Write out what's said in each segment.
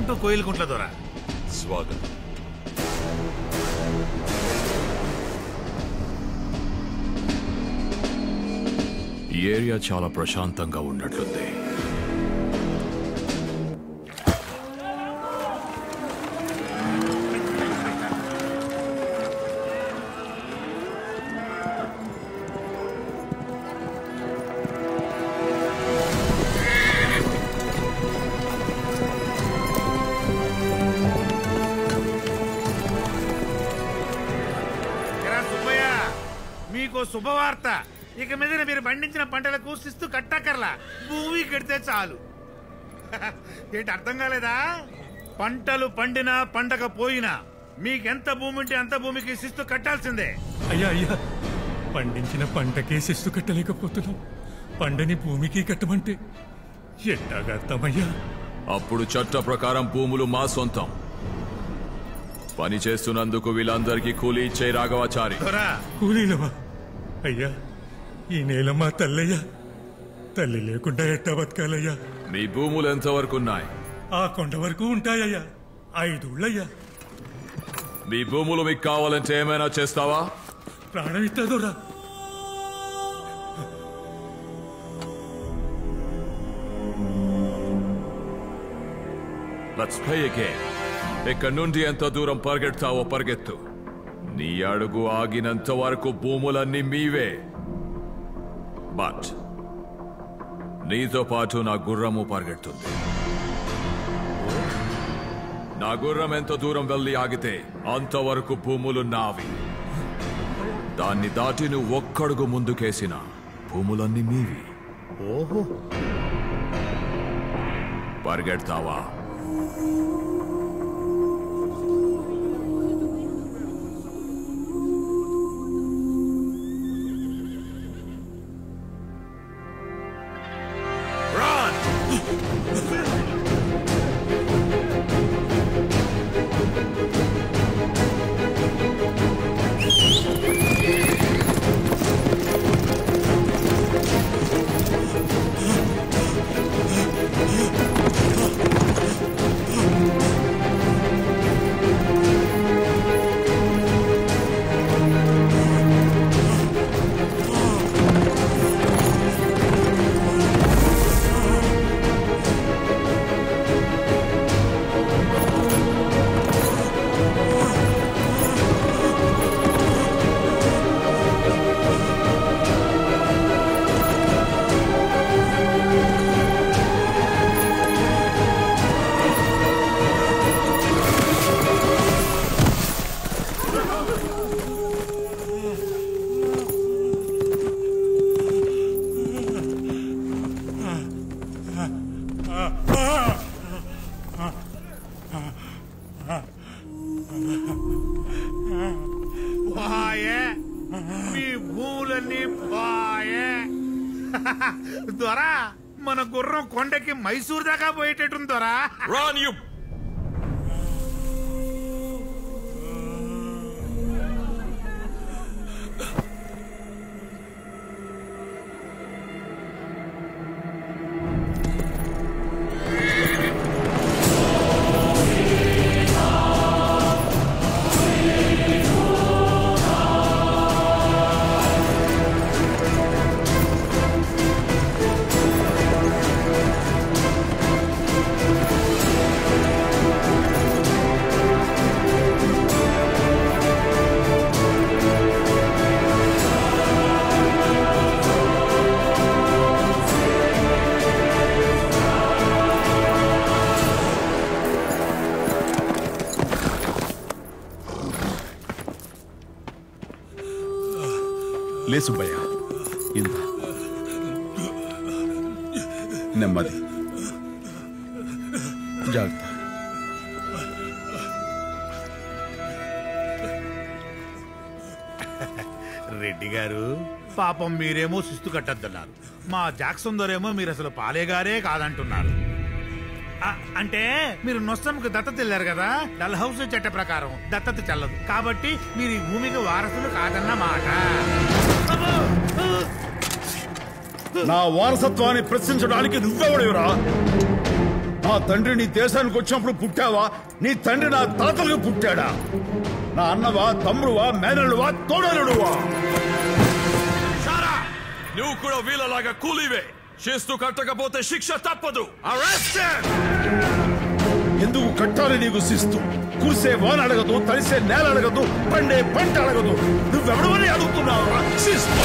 Welcome to Koilakuntla దొర. స్వాగతం. ఈ ఏరియా చాలా ప్రశాంతంగా ఉన్నట్లుంది. శుభవార్త, ఇక మీద మీరు పండించిన పంటలకు శిస్తు కట్టకర్లా, భూమి కడితే చాలు. ఏంటి అర్థం కాలేదా? పంటలు పండినా పండకపోయినా మీకెంత భూమి ఉంటే అంత భూమికి శిస్తు కట్టాల్సిందే. అయ్యా అయ్యా, పండించిన పంటకే శిస్తు కట్టలేకపోతున్నాం, పండని భూమికి కట్టమంటే ఎట్టాగా అర్థమయ్యా? అప్పుడు చట్ట ప్రకారం భూములు మా సొంతం. పని చేస్తున్నందుకు వీళ్ళందరికీ కూలీ ఇచ్చే రాఘవాచారి. కూలీలవా? అయ్యా, ఈ నేల మా తల్లయ్యా, తల్లి లేకుండా ఎట్టా బతకాలయ్యా? మీ భూములు ఎంతవరకు ఉన్నాయి? ఆ కొండ వరకు ఉంటాయ్యా, 5 ఊళ్ళయ్యా. మీ భూములు మీకు కావాలంటే ఏమైనా చేస్తావా? ప్రాణం ఇస్తాదోరా. Let's play a game. ఇక్కడ నుండి ఎంత దూరం పరిగెడతావో పరిగెత్తు. నీ అడుగు ఆగినంత వరకు భూములన్నీ మీవే. బట్ నీతో పాటు నా గుర్రము పరిగెడుతుంది. నా గుర్రం ఎంత దూరం వెళ్ళి ఆగితే అంతవరకు భూములు నావి. దాన్ని దాటి నువ్వు ఒక్కడుగు ముందుకేసిన భూములన్నీ మీవి. ఓహో, పరిగెడతావా? మీ భూములన్నీ బాయే. దొరా, మన గుర్రం కొండకి మైసూర్ దాకా పోయేటట్టుంది దొరా. లే సుబ్బయ్య, ఇంత నెమ్మది, జాగ్రత్త. రెడ్డి గారు, పాపం మీరేమో శిస్తు కట్టద్దన్నారు, మా జాక్సన్ దొరేమో మీరు అసలు పాలేగారే కాదంటున్నారు. అంటే మీరు నొస్సంకు దత్తత వెళ్ళారు కదా, డల్ హౌస్ చట్ట ప్రకారం దత్తత చెల్లదు కాబట్టి మీరు ఈ భూమికి వారసులు కాదన్న మాట. నా వారసత్వాన్ని ప్రశ్నించడానికి నువ్వెవడేవరా? నా తండ్రి నీ దేశానికి వచ్చినప్పుడు పుట్టావా? నీ తండ్రి నా తాతలకు పుట్టాడా? నా అన్నవా, తమ్ముడువా, మేనలువా, తోడలుడువా? నువ్వు కూడా వీళ్ళలాగా కూలీవే. శిస్తు కట్టకపోతే శిక్ష తప్పదు. ఎందుకు కట్టాలి నీకు శిస్తు? కురిసే వాన అడగదు, తడిసే నేల అడగదు, పండే పంట అడగదు. నువ్వెవడమని అడుగుతున్నావా శిస్తు?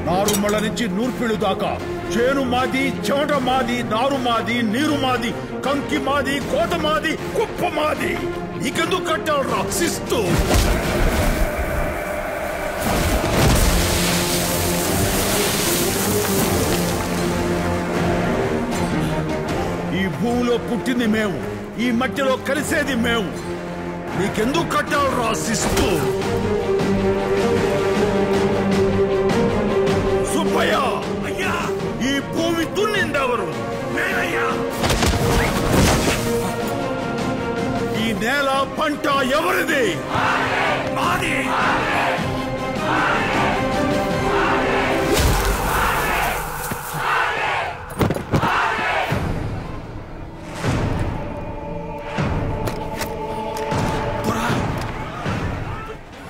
నారుమళ్ళ నుంచి నూర్పిళ్ళు దాకా చేను మాది, చెమట మాది, నారు మాది, నీరు మాది, కంకి మాది, కోట మాది, కుప్ప మాది. నీకెందుకు కట్టాలరా శిస్తు? ఈ భూమిలో పుట్టింది మేము, ఈ మట్టిలో కలిసేది మేము. నీకెందుకు కట్టాలరా శిస్తు? సుబ్బయ్య, అయ్యా, ఈ భూమి దున్నిందెవరు? నేనయ్యా. ఈ నేల పంట ఎవరిది? మాది.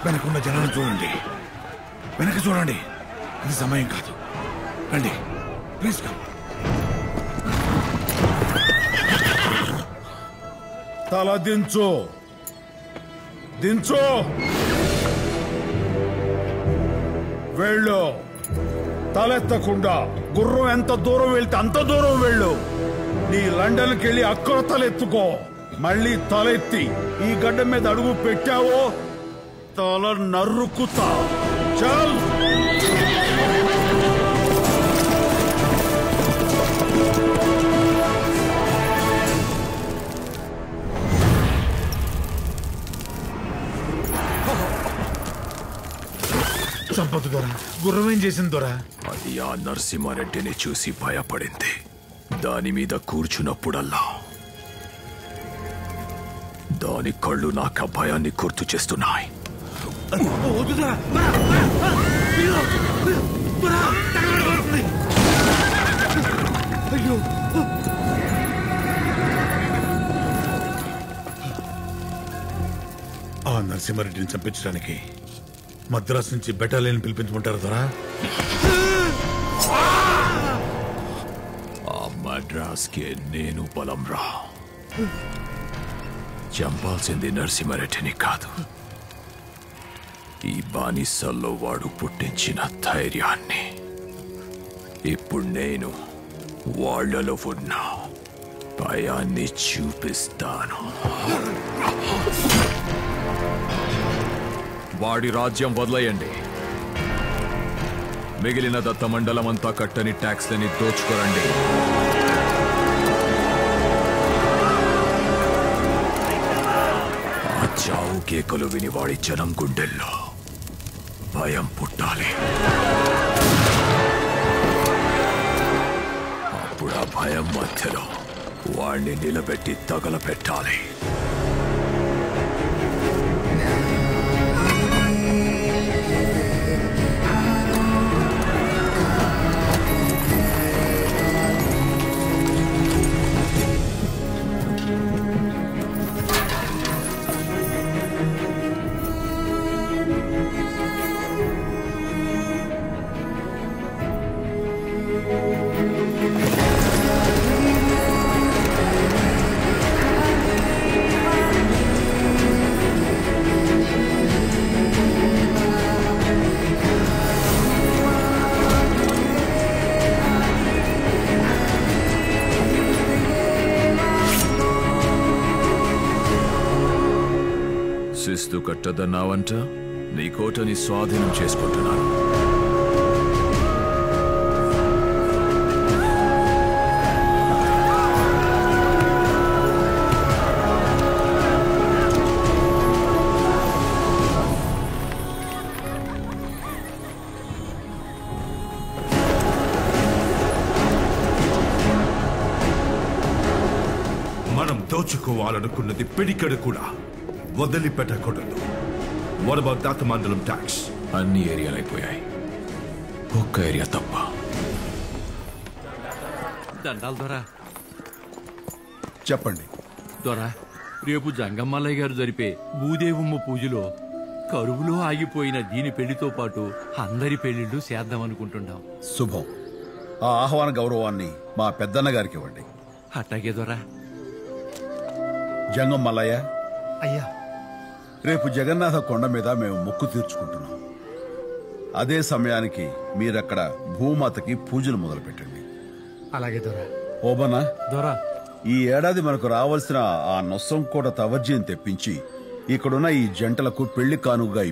వెనకున్న జనాలను చూడండి, వెనక చూడండి. ఇది సమయం కాదు. రండి, ప్లీజ్ కమ్. తల దించు, దించు. వెళ్ళు. తలెత్తకుండా గుర్రం ఎంత దూరం వెళ్తే అంత దూరం వెళ్ళు. నీ లండన్కి వెళ్ళి అక్కడ తలెత్తుకో. మళ్ళీ తలెత్తి ఈ గడ్డ మీద అడుగు పెట్టావో తల నరుకుతా. చల్. చంపదు దొరా. గుర్రం ఏం చేసింది దొరా? అది ఆ నరసింహారెడ్డిని చూసి భయపడింది. దాని మీద కూర్చున్నప్పుడల్లా దాని కళ్ళు నాకు ఆ భయాన్ని గుర్తు చేస్తున్నాయి. ఆ నరసింహారెడ్డిని చంపించడానికి మద్రాసు నుంచి బెటాలియన్ పిలిపించమంటారు దొరా? ఆ మద్రాస్కి నేను బలం రా. చంపాల్సింది నరసింహారెడ్డిని కాదు, ఈ బానిసల్లో వాడు పుట్టించిన ధైర్యాన్ని. ఇప్పుడు నేను వాళ్లలో ఉన్న భయాన్ని చూపిస్తాను. వాడి రాజ్యం వదిలేయండి. మిగిలిన దత్తమండలం అంతా కట్టని ట్యాక్స్లని దోచుకోరండి. ఆ చావు కేకలు విని వాడి జనం గుండెల్లో భయం పుట్టాలి. అప్పుడు ఆ భయం మధ్యలో వాడిని నిలబెట్టి తగలపెట్టాలి. శిస్తు కట్టదన్నావంట. నీ కోటని స్వాధీనం చేసుకుంటున్నాను. మనం దోచుకోవాలనుకున్నది పిడికెడు కూడా వదిలిపెట్టకూడదు. What about Dattamandalam tax? అన్ని ఏరియాలు అయిపోయాయి, ఒక్క ఏరియా తప్ప. దండాలు దొరా. చెప్పండి దొరా, రేపు జంగమ్మల్లయ్య గారు జరిపే భూదేవమ్మ పూజలో కరువులో ఆగిపోయిన దీని పెళ్లితో పాటు అందరి పెళ్లిళ్ళు చేద్దామనుకుంటున్నాం. శుభం. ఆ ఆహ్వాన గౌరవాన్ని మా పెద్దన్న గారికి ఇవ్వండి. అట్టాగే దొరా. జంగం మల్లయ్య, అయ్యా, రేపు జగన్నాథ కొండ మీద మేము మొక్కు తీర్చుకుంటున్నాం. అదే సమయానికి మీరక్కడ భూమాతకి పూజలు మొదలు పెట్టండి. అలాగే దొరా. ఓబనా, దొరా, ఈ ఏడాది మనకు రావాల్సిన ఆ నొస్సం కోట తవర్జీని తెప్పించి ఇక్కడున్న ఈ జంటలకు పెళ్లి కానుకగా